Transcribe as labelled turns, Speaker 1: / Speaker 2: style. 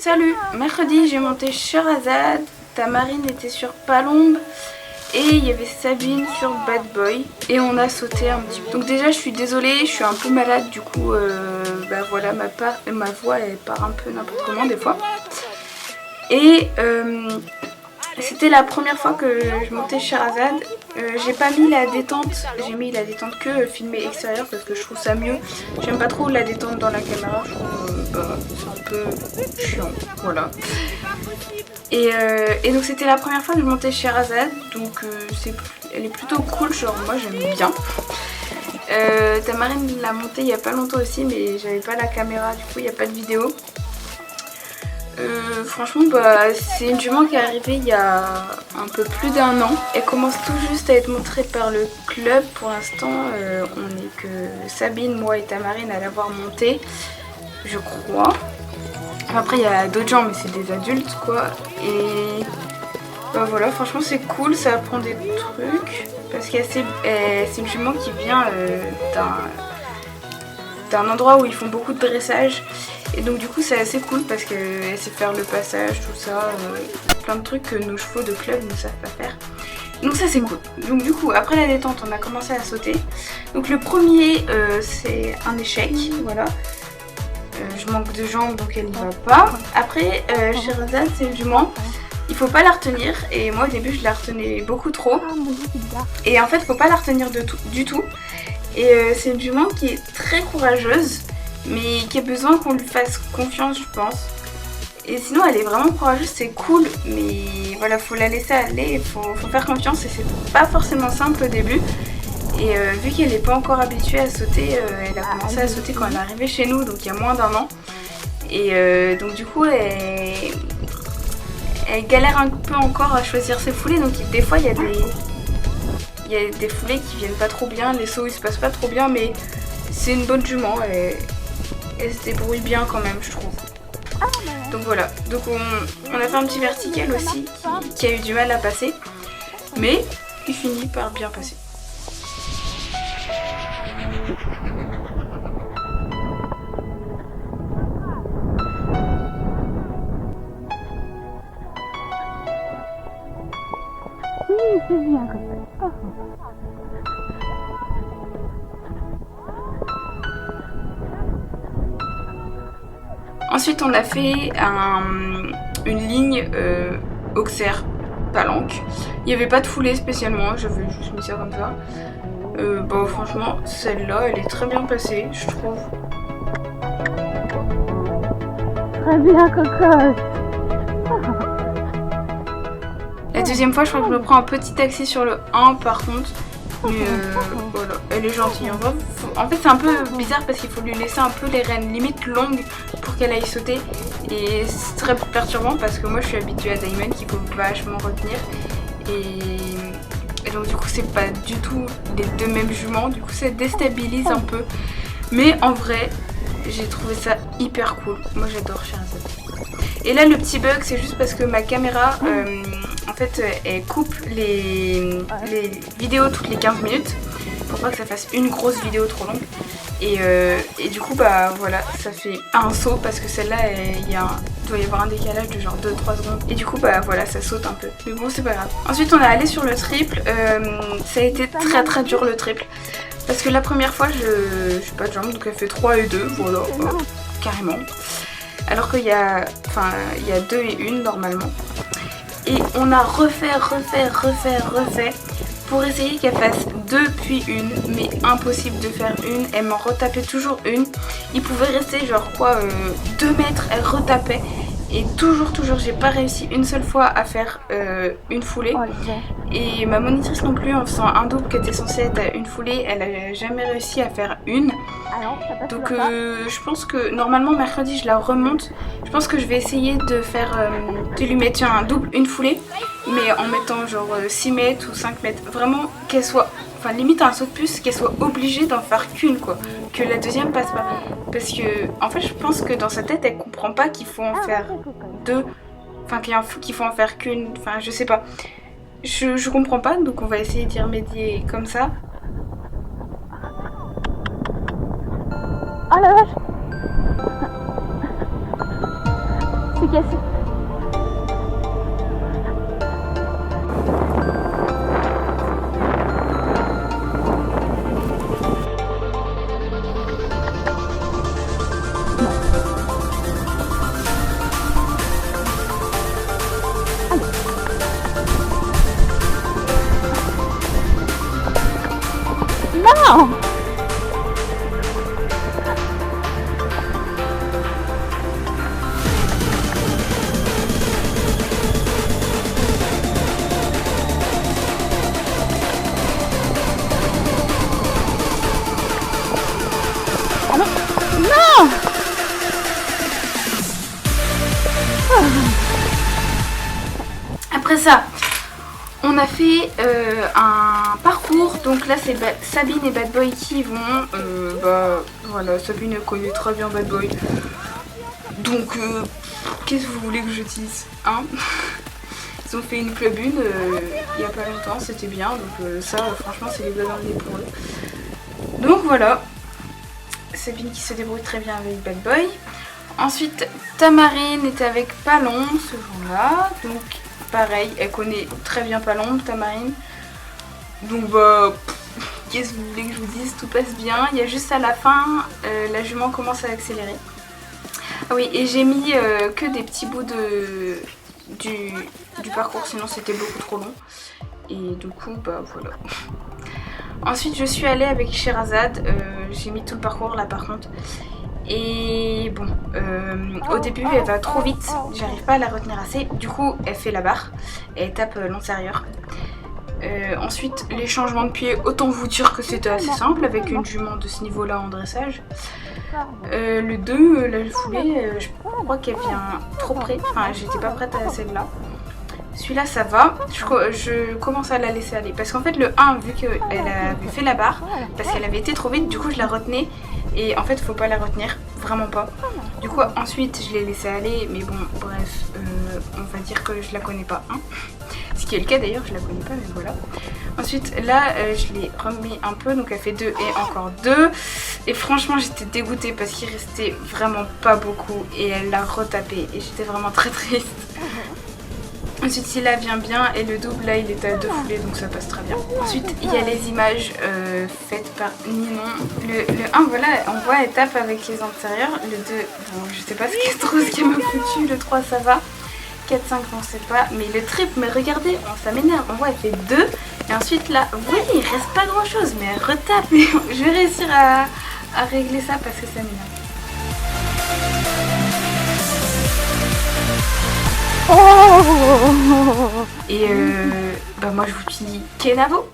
Speaker 1: Salut, mercredi j'ai monté Sherazade, Tamarine était sur Palombe et il y avait Sabine sur Bad Boy et on a sauté un petit peu. Donc déjà je suis désolée, je suis un peu malade du coup bah voilà ma voix elle part un peu n'importe comment des fois. Et c'était la première fois que je montais Sherazade. J'ai pas mis la détente, j'ai mis la détente que filmée extérieur parce que je trouve ça mieux. J'aime pas trop la détente dans la caméra, je trouve c'est un peu chiant, voilà. Et donc c'était la première fois que je montais Sherazade, donc elle est plutôt cool, genre moi j'aime bien. Tamarine l'a montée il y a pas longtemps aussi, mais j'avais pas la caméra, du coup il n'y a pas de vidéo. Franchement c'est une jument qui est arrivée il y a un peu plus d'1 an. Elle commence tout juste à être montrée par le club. Pour l'instant on n'est que Sabine, moi et Tamarine à l'avoir montée, je crois. Après il y a d'autres gens mais c'est des adultes quoi. Et bah voilà, franchement c'est cool, ça apprend des trucs. Parce que c'est une jument qui vient d'un endroit où ils font beaucoup de dressage. Et donc du coup c'est assez cool parce qu'elle sait faire le passage, tout ça, plein de trucs que nos chevaux de club ne savent pas faire. Donc ça c'est cool. Donc du coup après la détente on a commencé à sauter. Donc le premier c'est un échec, voilà. Je manque de jambes donc elle n'y va pas. Après Sherazade c'est une jument, il faut pas la retenir et moi au début je la retenais beaucoup trop. Et en fait faut pas la retenir du tout. Et c'est une jument qui est très courageuse, mais qui a besoin qu'on lui fasse confiance je pense. Et sinon elle est vraiment courageuse, c'est cool, mais voilà faut la laisser aller, faut faire confiance et c'est pas forcément simple au début. Et vu qu'elle n'est pas encore habituée à sauter, elle a commencé à sauter quand elle est arrivée chez nous, donc il y a moins d'1 an. Et donc du coup elle galère un peu encore à choisir ses foulées, donc des fois il y a des foulées qui viennent pas trop bien, les sauts ils se passent pas trop bien, mais c'est une bonne jument, elle se débrouille bien quand même je trouve. Donc voilà, donc on a fait un petit vertical aussi qui a eu du mal à passer, mais qui finit par bien passer.
Speaker 2: Oui, c'est bien comme ça.
Speaker 1: Ensuite on a fait une ligne Auxerre Palanque. Il n'y avait pas de foulée spécialement, j'avais juste mis ça comme ça. Bon franchement celle-là elle est très bien passée je trouve.
Speaker 2: Très bien cocotte.
Speaker 1: La deuxième fois je crois que je me prends un petit taxi sur le 1 par contre. Mais voilà, elle est gentille. En fait c'est un peu bizarre parce qu'il faut lui laisser un peu les rênes limite longues pour qu'elle aille sauter. Et c'est très perturbant parce que moi je suis habituée à Diamond qu'il faut vachement retenir. Et donc du coup c'est pas du tout les deux mêmes juments. Du coup ça déstabilise un peu. Mais en vrai j'ai trouvé ça hyper cool. Moi j'adore Sherazade. Et là le petit bug c'est juste parce que ma caméra en fait elle coupe les vidéos toutes les 15 minutes pour pas que ça fasse une grosse vidéo trop longue. Et du coup bah voilà ça fait un saut parce que celle-là il doit y avoir un décalage de genre 2-3 secondes. Et du coup bah voilà ça saute un peu. Mais bon c'est pas grave. Ensuite on est allé sur le triple. Ça a été très dur le triple. Parce que la première fois je suis pas de jambes donc elle fait 3 et 2 voilà carrément. Alors qu'il y a 2 et 1 normalement. Et on a refait pour essayer qu'elle fasse 2 puis 1, mais impossible de faire 1, elle m'en retapait toujours une. Il pouvait rester genre quoi 2 mètres, elle retapait. Et toujours j'ai pas réussi une seule fois à faire une foulée. Et ma monitrice non plus en faisant un double qui était censé être à une foulée, elle a jamais réussi à faire une. Donc je pense que normalement mercredi je la remonte. Je pense que je vais essayer de lui mettre un double, une foulée, mais en mettant genre 6 mètres ou 5 mètres. Vraiment qu'elle soit, enfin limite un saut de puce, qu'elle soit obligée d'en faire qu'une quoi. Que la deuxième passe pas. Parce que en fait je pense que dans sa tête elle comprend pas qu'il faut en faire 2. Enfin qu'il faut en faire qu'une, enfin je sais pas. Je comprends pas donc on va essayer d'y remédier comme ça.
Speaker 2: Oh la vache. C'est cassé. Non! Non!
Speaker 1: Après ça, on a fait un parcours. Donc là, c'est Sabine et Bad Boy qui y vont. Voilà, Sabine elle connaît très bien Bad Boy. Donc, qu'est-ce que vous voulez que je dise, hein? Ils ont fait une club 1 il y a pas longtemps, c'était bien. Donc ça, franchement, c'est les bonnes idées pour eux. Donc voilà, Sabine qui se débrouille très bien avec Bad Boy. Ensuite, Tamarine était avec Palon ce jour-là. Donc pareil, elle connaît très bien Palon, Tamarine. Donc bah, qu'est-ce que vous voulez que je vous dise, tout passe bien. Il y a juste à la fin, la jument commence à accélérer. Ah oui, et j'ai mis que des petits bouts du parcours, sinon c'était beaucoup trop long. Et du coup, bah voilà. Ensuite, je suis allée avec Sherazade. J'ai mis tout le parcours là par contre. Et bon, au début elle va trop vite, j'arrive pas à la retenir assez. Du coup, elle fait la barre et elle tape l'antérieur. Ensuite, les changements de pied, autant vous dire que c'était assez simple avec une jument de ce niveau-là en dressage. Le 2, la foulée, je crois qu'elle vient trop près. Enfin, j'étais pas prête à celle-là. Celui-là, ça va. Je commence à la laisser aller. Parce qu'en fait, le 1, vu qu'elle avait fait la barre, parce qu'elle avait été trop vite, du coup, je la retenais. Et en fait, faut pas la retenir. Vraiment pas. Du coup, ensuite, je l'ai laissée aller. Mais bon, bref, on va dire que je la connais pas. Hein. Ce qui est le cas d'ailleurs, je la connais pas, mais voilà. Ensuite, là, je l'ai remis un peu. Donc, elle fait 2 et encore 2. Et franchement, j'étais dégoûtée parce qu'il restait vraiment pas beaucoup. Et elle l'a retapé. Et j'étais vraiment très triste. Ensuite, si là vient bien et le double, là il est à 2 foulées donc ça passe très bien. Ensuite, il y a les images faites par Ninon. Le 1, voilà, on voit elle tape avec les antérieurs. Le 2, bon, je sais pas ce qui m'a foutu. Le 3, ça va. 4, 5, on sait pas. Mais le triple, mais regardez, ça m'énerve. On voit, elle fait 2. Et ensuite, là, oui, il reste pas grand chose, mais elle retape. Je vais réussir à régler ça parce que ça m'énerve.
Speaker 2: Oh!
Speaker 1: Et bah moi je vous dis Kenavo.